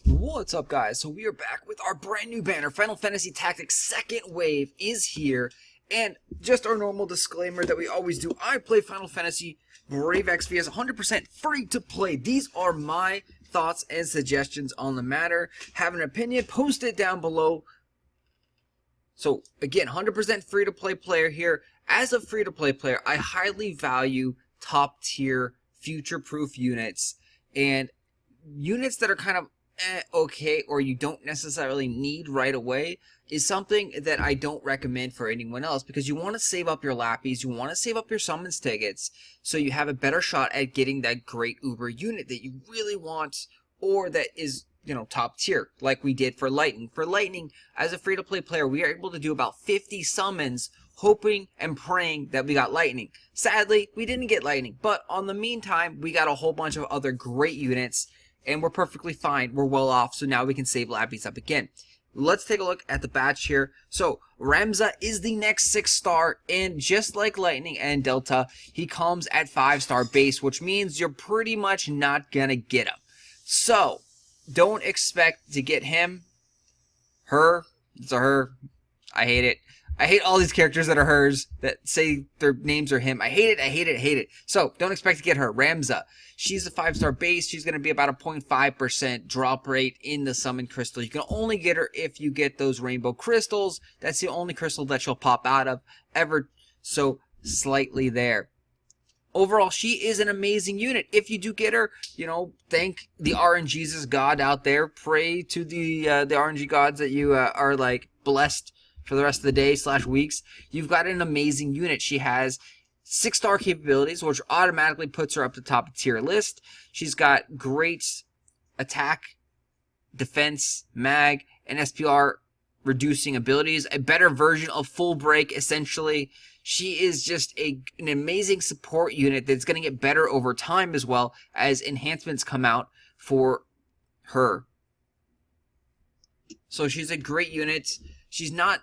What's up, guys? So we are back with our brand new banner. Final Fantasy Tactics Second Wave is here. And just our normal disclaimer that we always do. I play Final Fantasy Brave Exvius 100% free to play. These are my thoughts and suggestions on the matter. Have an opinion, post it down below. So again, 100% free to play player here. As a free to play player, I highly value top tier future proof units and units that are kind of okay, or you don't necessarily need right away, is something that I don't recommend for anyone else, because you want to save up your lappies, you want to save up your summons tickets, so you have a better shot at getting that great Uber unit that you really want, or that is, top tier, like we did for Lightning. For Lightning, as a free-to-play player, we are able to do about 50 summons, hoping and praying that we got Lightning. Sadly, we didn't get Lightning, but on the meantime, we got a whole bunch of other great units, and we're perfectly fine. We're well off, so now we can save lappies up again. Let's take a look at the batch here. So, Ramza is the next 6-star, and just like Lightning and Delta, he comes at 5-star base, which means you're pretty much not gonna get him. So, don't expect to get him, her, it's a her, I hate it. I hate all these characters that are hers, that say their names are him. I hate it, I hate it, I hate it. So, don't expect to get her. Ramza. She's a 5-star base. She's going to be about a 0.5% drop rate in the summon crystal. You can only get her if you get those rainbow crystals. That's the only crystal that she'll pop out of, ever so slightly there. Overall, she is an amazing unit. If you do get her, thank the RNG's God out there. Pray to the RNG gods that you are, blessed for the rest of the day / weeks. You've got an amazing unit. She has 6-star capabilities, which automatically puts her up the top of tier list. She's got great attack, defense, mag, and SPR reducing abilities. A better version of full break, essentially. She is just an amazing support unit that's going to get better over time as well as enhancements come out for her. So she's a great unit. She's not,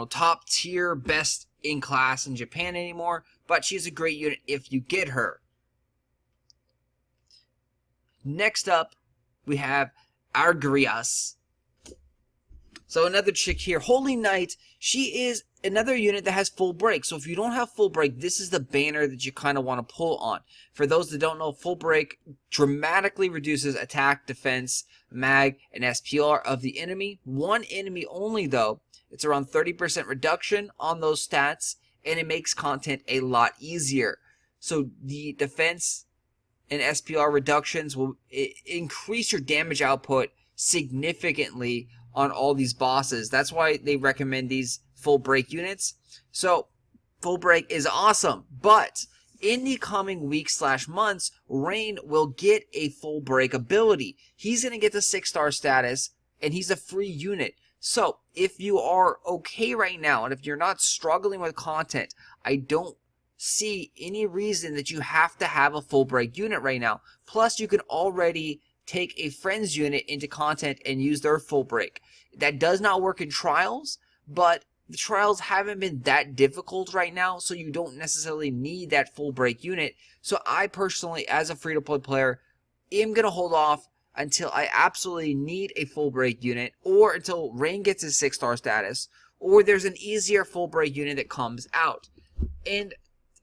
top tier, best in class in Japan anymore, but she's a great unit if you get her. Next up, we have Agrias. So another chick here, Holy Knight. She is another unit that has full break. So if you don't have full break, this is the banner that you kind of want to pull on. For those that don't know, full break dramatically reduces attack, defense, mag, and SPR of the enemy. One enemy only though. It's around 30% reduction on those stats, and it makes content a lot easier. So the defense and SPR reductions will increase your damage output significantly on all these bosses. That's why they recommend these full break units. So full break is awesome, but in the coming weeks / months, Rain will get a full break ability. He's going to get the 6-star status, and he's a free unit. So, if you are okay right now, and if you're not struggling with content, I don't see any reason that you have to have a full break unit right now. Plus, you can already take a friend's unit into content and use their full break. That does not work in trials, but the trials haven't been that difficult right now, so you don't necessarily need that full break unit. So I personally, as a free-to-play player, am going to hold off until I absolutely need a full break unit, or until Rain gets his 6-star status, or there's an easier full break unit that comes out. And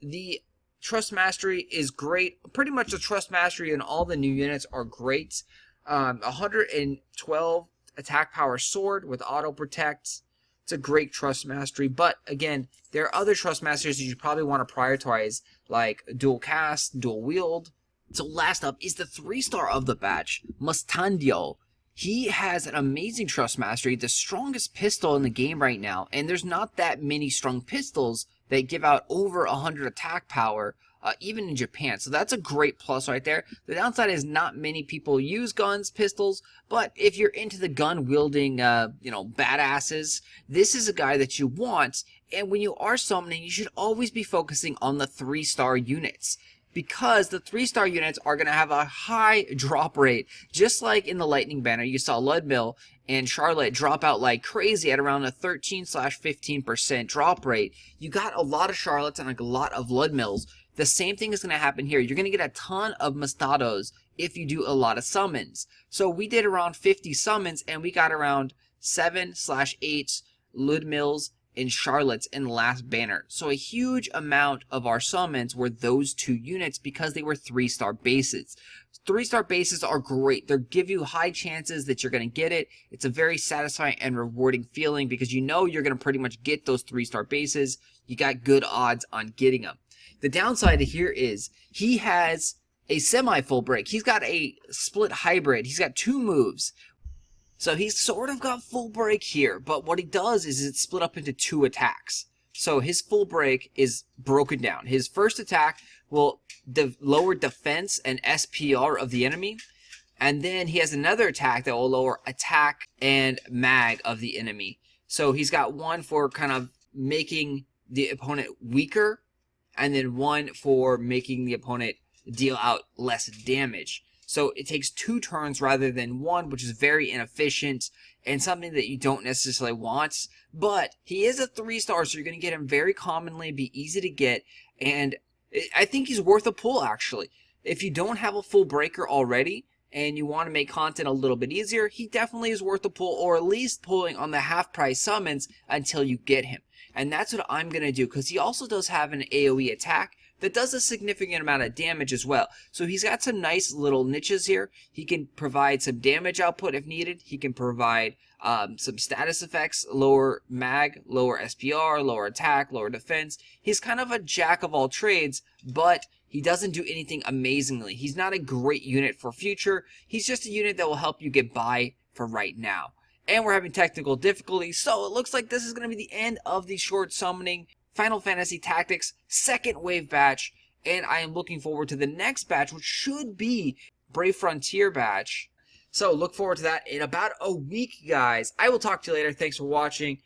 the Trust Mastery is great. Pretty much the Trust Mastery and all the new units are great. 112 attack power sword with auto protect. It's a great Trust Mastery, but again, there are other Trust Masters that you probably want to prioritize, like dual cast, dual wield. So last up is the 3-star of the batch, Mustadio. He has an amazing Trust Mastery, the strongest pistol in the game right now, and there's not that many strong pistols that give out over 100 attack power, even in Japan. So that's a great plus right there. The downside is not many people use guns, pistols, but if you're into the gun-wielding, badasses, this is a guy that you want, and when you are summoning, you should always be focusing on the 3-star units, because the 3-star units are going to have a high drop rate. Just like in the Lightning banner, you saw Ludmill and Charlotte drop out like crazy at around a 13-15% drop rate. You got a lot of Charlottes and a lot of Ludmills. The same thing is going to happen here. You're going to get a ton of Mustadios if you do a lot of summons. So we did around 50 summons, and we got around 7/8 Ludmills and Charlottes in the last banner. So a huge amount of our summons were those 2 units because they were 3-star bases. 3-star bases are great. They give you high chances that you're going to get it. It's a very satisfying and rewarding feeling because you know you're going to pretty much get those 3-star bases. You got good odds on getting them. The downside here is he has a semi-full break. He's got a split hybrid. He's got 2 moves. So he's sort of got full break here, but what he does is it's split up into 2 attacks. So his full break is broken down. His first attack will lower defense and SPR of the enemy, and then he has another attack that will lower attack and mag of the enemy. So he's got one for kind of making the opponent weaker, and then one for making the opponent deal out less damage. So it takes 2 turns rather than 1, which is very inefficient and something that you don't necessarily want. But he is a 3-star, so you're going to get him very commonly, be easy to get, and I think he's worth a pull, actually. If you don't have a full breaker already and you want to make content a little bit easier, he definitely is worth a pull, or at least pulling on the half-price summons until you get him. And that's what I'm going to do, because he also does have an AoE attack that does a significant amount of damage as well. So he's got some nice little niches here. He can provide some damage output if needed. He can provide some status effects, lower mag, lower SPR, lower attack, lower defense. He's kind of a jack of all trades, but he doesn't do anything amazingly. He's not a great unit for future. He's just a unit that will help you get by for right now. And we're having technical difficulties, so it looks like this is going to be the end of the short summoning Final Fantasy Tactics second wave batch, and I am looking forward to the next batch, which should be Brave Frontier batch. So look forward to that in about a week, guys. I will talk to you later. Thanks for watching.